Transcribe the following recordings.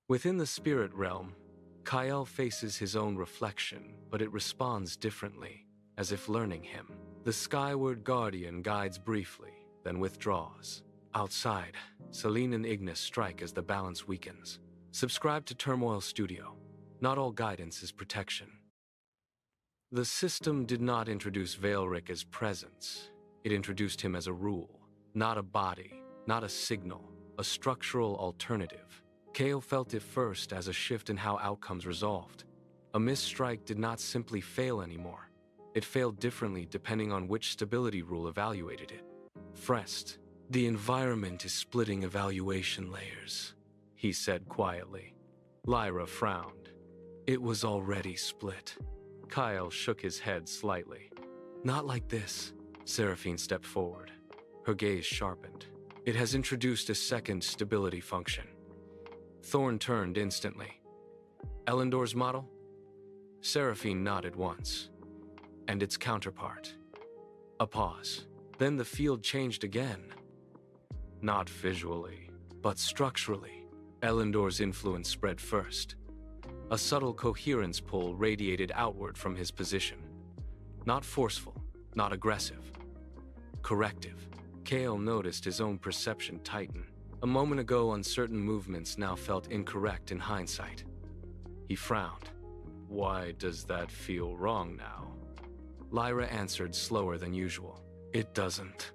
Within the spirit realm, Kael faces his own reflection, but it responds differently, as if learning him. The skyward guardian guides briefly, then withdraws. Outside, Celine and Ignis strike as the balance weakens. Subscribe to Turmoil Studio. Not all guidance is protection. The system did not introduce Vaelric as presence. It introduced him as a rule, not a body, not a signal, a structural alternative. Kael felt it first as a shift in how outcomes resolved. A missed strike did not simply fail anymore. It failed differently depending on which stability rule evaluated it. First, the environment is splitting evaluation layers, he said quietly. Lyra frowned. It was already split. Kael shook his head slightly. Not like this. Seraphine stepped forward. Her gaze sharpened. It has introduced a second stability function. Thorn turned instantly. Elandor's model? Seraphine nodded once. And its counterpart. A pause. Then the field changed again. Not visually, but structurally. Elandor's influence spread first. A subtle coherence pull radiated outward from his position. Not forceful, not aggressive. Corrective. Kael noticed his own perception tighten. A moment ago, uncertain movements now felt incorrect in hindsight. He frowned. Why does that feel wrong now? Lyra answered slower than usual. It doesn't.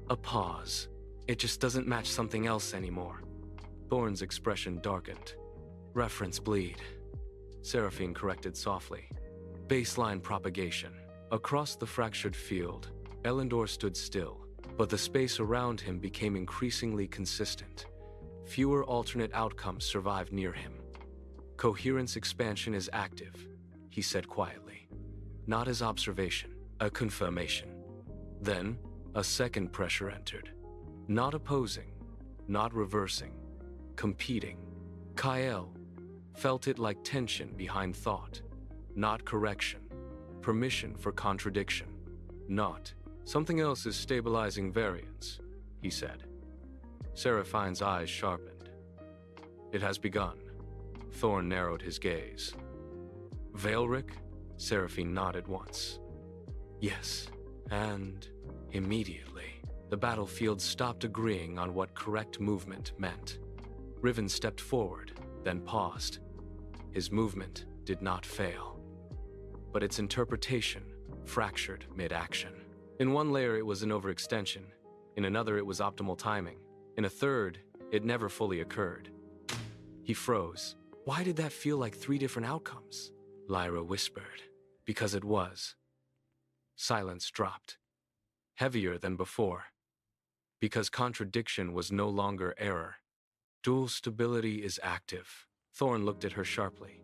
A pause. It just doesn't match something else anymore. Thorn's expression darkened. Reference bleed. Seraphine corrected softly. Baseline propagation. Across the fractured field, Elandor stood still. But the space around him became increasingly consistent. Fewer alternate outcomes survived near him. Coherence expansion is active, he said quietly. Not as observation, a confirmation. Then, a second pressure entered. Not opposing, not reversing, competing. Kael felt it like tension behind thought, not correction, permission for contradiction, not something else is stabilizing variance, he said. Seraphine's eyes sharpened. It has begun. Thorn narrowed his gaze. Vaelric? Seraphine nodded once. Yes, and immediately, the battlefield stopped agreeing on what correct movement meant. Riven stepped forward, then paused. His movement did not fail. But its interpretation fractured mid-action. In one layer, it was an overextension. In another, it was optimal timing. In a third, it never fully occurred. He froze. Why did that feel like three different outcomes? Lyra whispered. Because it was. Silence dropped. Heavier than before. Because contradiction was no longer error. Dual stability is active. Thorn looked at her sharply.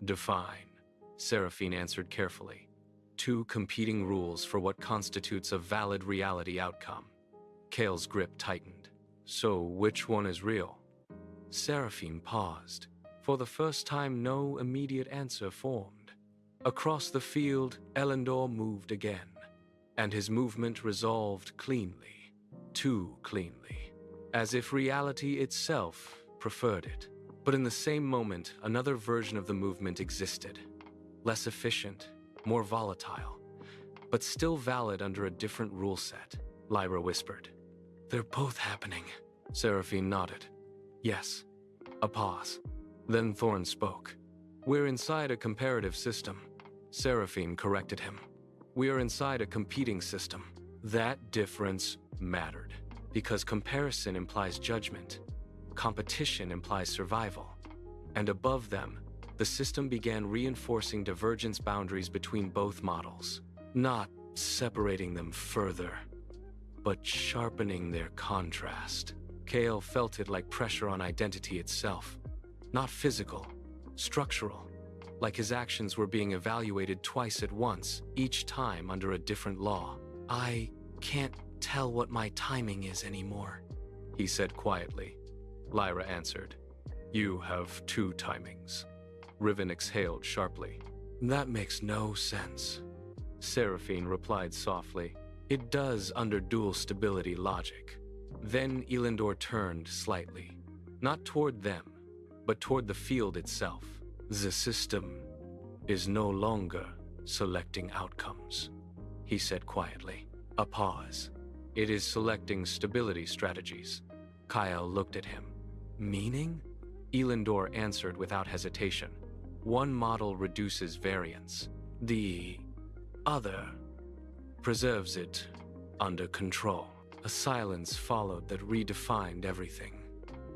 Define. Seraphine answered carefully. Two competing rules for what constitutes a valid reality outcome. Kael's grip tightened. So which one is real? Seraphine paused. For the first time, no immediate answer formed. Across the field, Elandor moved again, and his movement resolved cleanly, too cleanly, as if reality itself preferred it. But in the same moment, another version of the movement existed, less efficient, more volatile, but still valid under a different rule set, Lyra whispered. They're both happening. Seraphine nodded. Yes. A pause. Then Thorn spoke. We're inside a comparative system. Seraphine corrected him. We are inside a competing system. That difference mattered, because comparison implies judgment. Competition implies survival. And above them, the system began reinforcing divergence boundaries between both models, not separating them further, but sharpening their contrast. Kael felt it like pressure on identity itself. Not physical, structural, like his actions were being evaluated twice at once, each time under a different law. I can't tell what my timing is anymore, he said quietly. Lyra answered. You have two timings. Riven exhaled sharply. That makes no sense. Seraphine replied softly. It does under dual stability logic. Then Elandor turned slightly, not toward them, but toward the field itself. The system is no longer selecting outcomes, he said quietly. A pause. It is selecting stability strategies. Kael looked at him. Meaning? Elandor answered without hesitation. One model reduces variance. The other preserves it under control. A silence followed that redefined everything.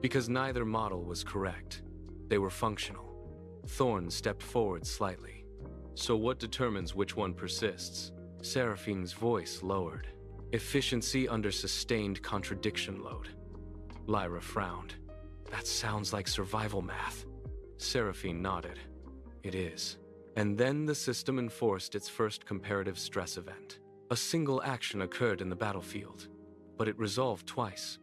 Because neither model was correct, they were functional. Thorn stepped forward slightly. So what determines which one persists? Seraphine's voice lowered. Efficiency under sustained contradiction load. Lyra frowned. That sounds like survival math. Seraphine nodded. It is. And then the system enforced its first comparative stress event. A single action occurred in the battlefield, but it resolved twice.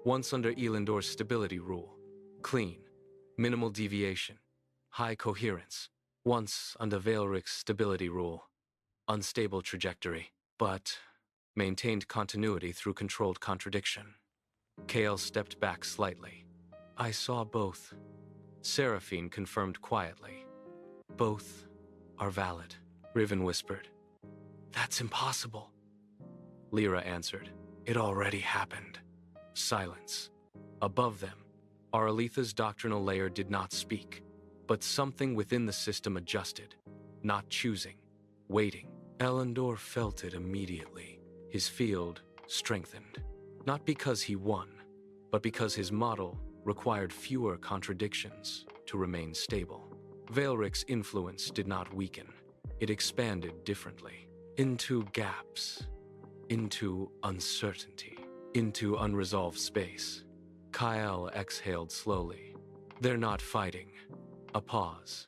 Once under Elandor's stability rule. Clean. Minimal deviation. High coherence. Once under Vaelric's stability rule. Unstable trajectory, but maintained continuity through controlled contradiction. Kael stepped back slightly. I saw both. Seraphine confirmed quietly. Both are valid, Riven whispered. That's impossible. Lyra answered. It already happened. Silence. Above them, Arletha's doctrinal layer did not speak, but something within the system adjusted, not choosing, waiting. Elandor felt it immediately. His field strengthened, not because he won, but because his model required fewer contradictions to remain stable. Vaelric's influence did not weaken. It expanded differently, into gaps, into uncertainty, into unresolved space. Kael exhaled slowly. They're not fighting. A pause.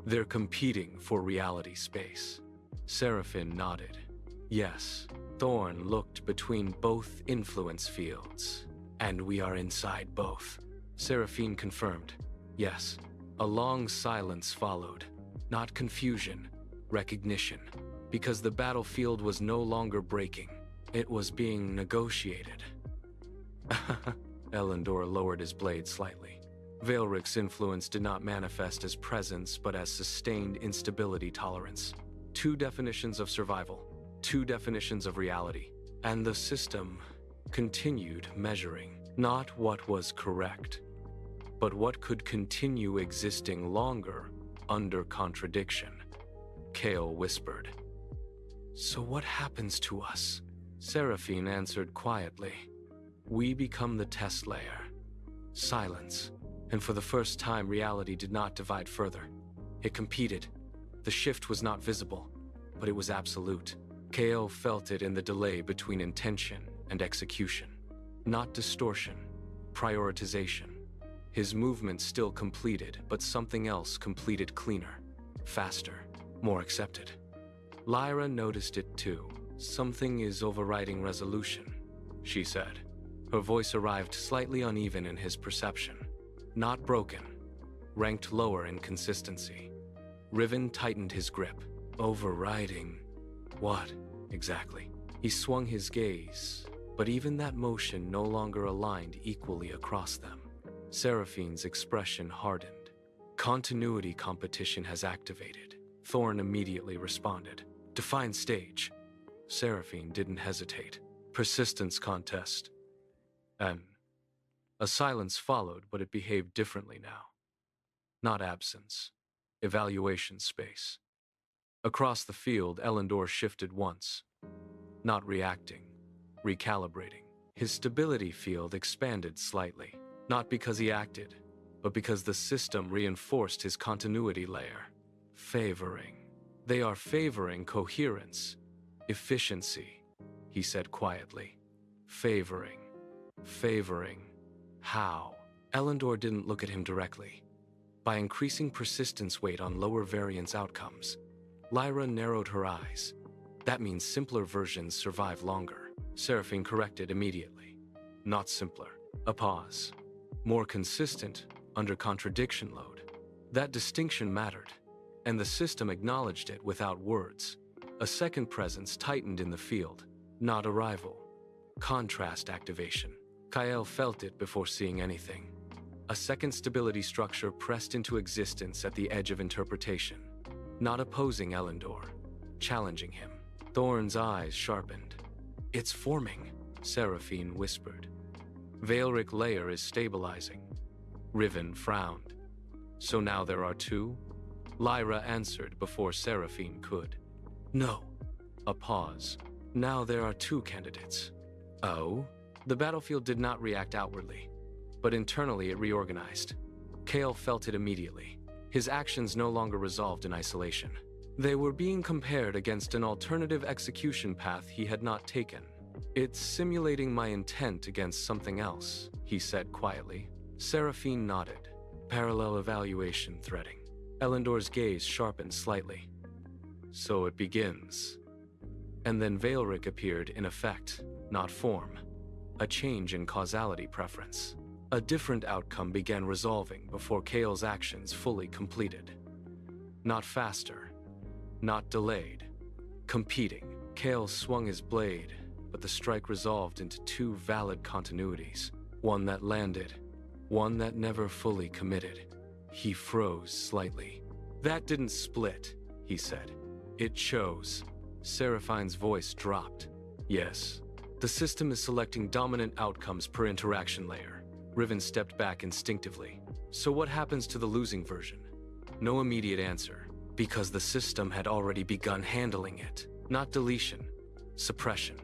They're competing for reality space. Seraphine nodded. Yes, Thorn looked between both influence fields, and we are inside both. Seraphine confirmed. Yes. A long silence followed. Not confusion, recognition. Because the battlefield was no longer breaking. It was being negotiated. Elandor lowered his blade slightly. Vaelric's influence did not manifest as presence, but as sustained instability tolerance. Two definitions of survival, two definitions of reality. And the system continued measuring not what was correct, but what could continue existing longer under contradiction. Kael whispered. So what happens to us? Seraphine answered quietly. We become the test layer. Silence. And for the first time, reality did not divide further. It competed. The shift was not visible, but it was absolute. Kael felt it in the delay between intention and execution. Not distortion, prioritization. His movement still completed, but something else completed cleaner, faster, more accepted. Lyra noticed it too. Something is overriding resolution, she said. Her voice arrived slightly uneven in his perception. Not broken, ranked lower in consistency. Riven tightened his grip. Overriding what, exactly? He swung his gaze, but even that motion no longer aligned equally across them. Seraphine's expression hardened. Continuity competition has activated. Thorn immediately responded. Define stage. Seraphine didn't hesitate. Persistence contest. And a silence followed, but it behaved differently now. Not absence. Evaluation space. Across the field, Elandor shifted once. Not reacting. Recalibrating. His stability field expanded slightly. Not because he acted, but because the system reinforced his continuity layer. Favoring. They are favoring coherence. Efficiency, he said quietly. Favoring. Favoring. How? Elandor didn't look at him directly. By increasing persistence weight on lower variance outcomes, Lyra narrowed her eyes. That means simpler versions survive longer. Seraphine corrected immediately. Not simpler. A pause. More consistent under contradiction load. That distinction mattered, and the system acknowledged it without words. A second presence tightened in the field. Not arrival. Contrast activation. Kael felt it before seeing anything. A second stability structure pressed into existence at the edge of interpretation, not opposing Elandor, challenging him. Thorn's eyes sharpened. "It's forming," Seraphine whispered. "Vaelric layer is stabilizing." Riven frowned. "So now there are two?" Lyra answered before Seraphine could. "No." A pause. "Now there are two candidates." "Oh?" The battlefield did not react outwardly, but internally it reorganized. Kael felt it immediately. His actions no longer resolved in isolation. They were being compared against an alternative execution path he had not taken. "It's simulating my intent against something else," he said quietly. Seraphine nodded. "Parallel evaluation threading." Elandor's gaze sharpened slightly. "So it begins." And then Vaelric appeared in effect, not form. A change in causality preference. A different outcome began resolving before Kael's actions fully completed. Not faster, not delayed. Competing. Kael swung his blade, but the strike resolved into two valid continuities. One that landed, one that never fully committed. He froze slightly. "That didn't split," he said. "It chose." Seraphine's voice dropped. "Yes. The system is selecting dominant outcomes per interaction layer." Riven stepped back instinctively. "So what happens to the losing version?" No immediate answer, because the system had already begun handling it. Not deletion, suppression.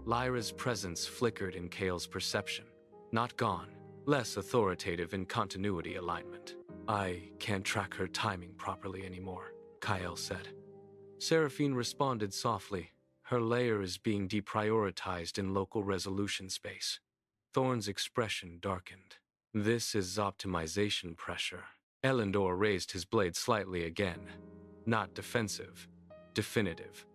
Lyra's presence flickered in Kael's perception. Not gone, less authoritative in continuity alignment. "I can't track her timing properly anymore," Kael said. Seraphine responded softly. "Her layer is being deprioritized in local resolution space." Thorn's expression darkened. "This is optimization pressure." Elandor raised his blade slightly again. Not defensive, definitive.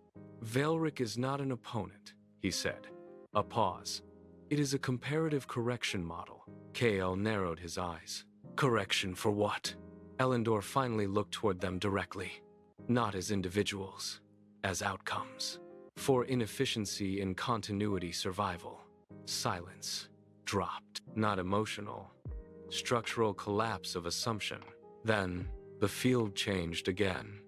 "Vaelric is not an opponent," he said. A pause. "It is a comparative correction model." Kael narrowed his eyes. "Correction for what?" Elandor finally looked toward them directly. "Not as individuals, as outcomes. For inefficiency in continuity survival." Silence. Dropped. Not emotional. Structural collapse of assumption. Then, the field changed again.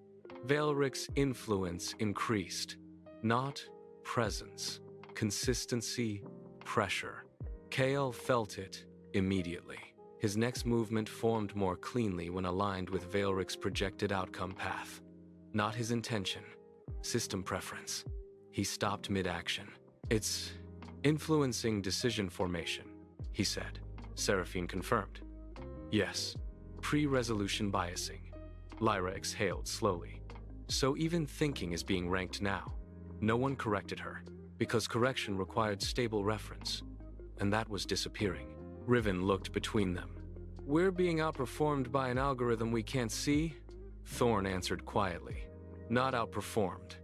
Vaelric's influence increased. Not presence. Consistency, pressure. Kael felt it immediately. His next movement formed more cleanly when aligned with Vaelric's projected outcome path. Not his intention. System preference. He stopped mid-action. "It's influencing decision formation," he said. Seraphine confirmed. "Yes. Pre-resolution biasing." Lyra exhaled slowly. "So even thinking is being ranked now." No one corrected her, because correction required stable reference, and that was disappearing. Riven looked between them. "We're being outperformed by an algorithm we can't see?" Thorn answered quietly. "Not outperformed."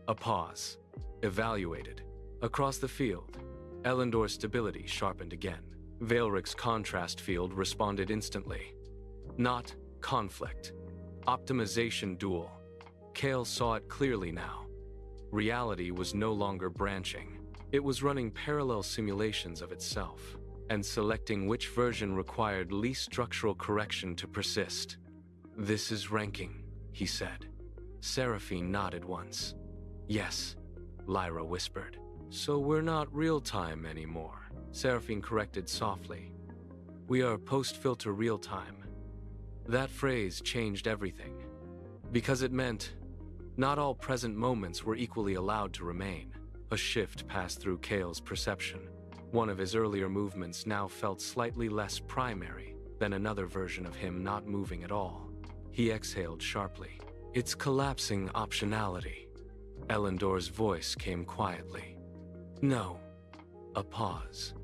A pause. Evaluated. Across the field, Elandor's stability sharpened again. Vaelric's contrast field responded instantly. Not conflict. Optimization duel. Kael saw it clearly now. Reality was no longer branching. It was running parallel simulations of itself, and selecting which version required least structural correction to persist. "This is ranking," he said. Seraphine nodded once. "Yes," Lyra whispered. "So we're not real-time anymore," Seraphine corrected softly. "We are post-filter real-time." That phrase changed everything, because it meant not all present moments were equally allowed to remain. A shift passed through Kael's perception. One of his earlier movements now felt slightly less primary than another version of him not moving at all. He exhaled sharply. "It's collapsing optionality." Elandor's voice came quietly. "No." A pause.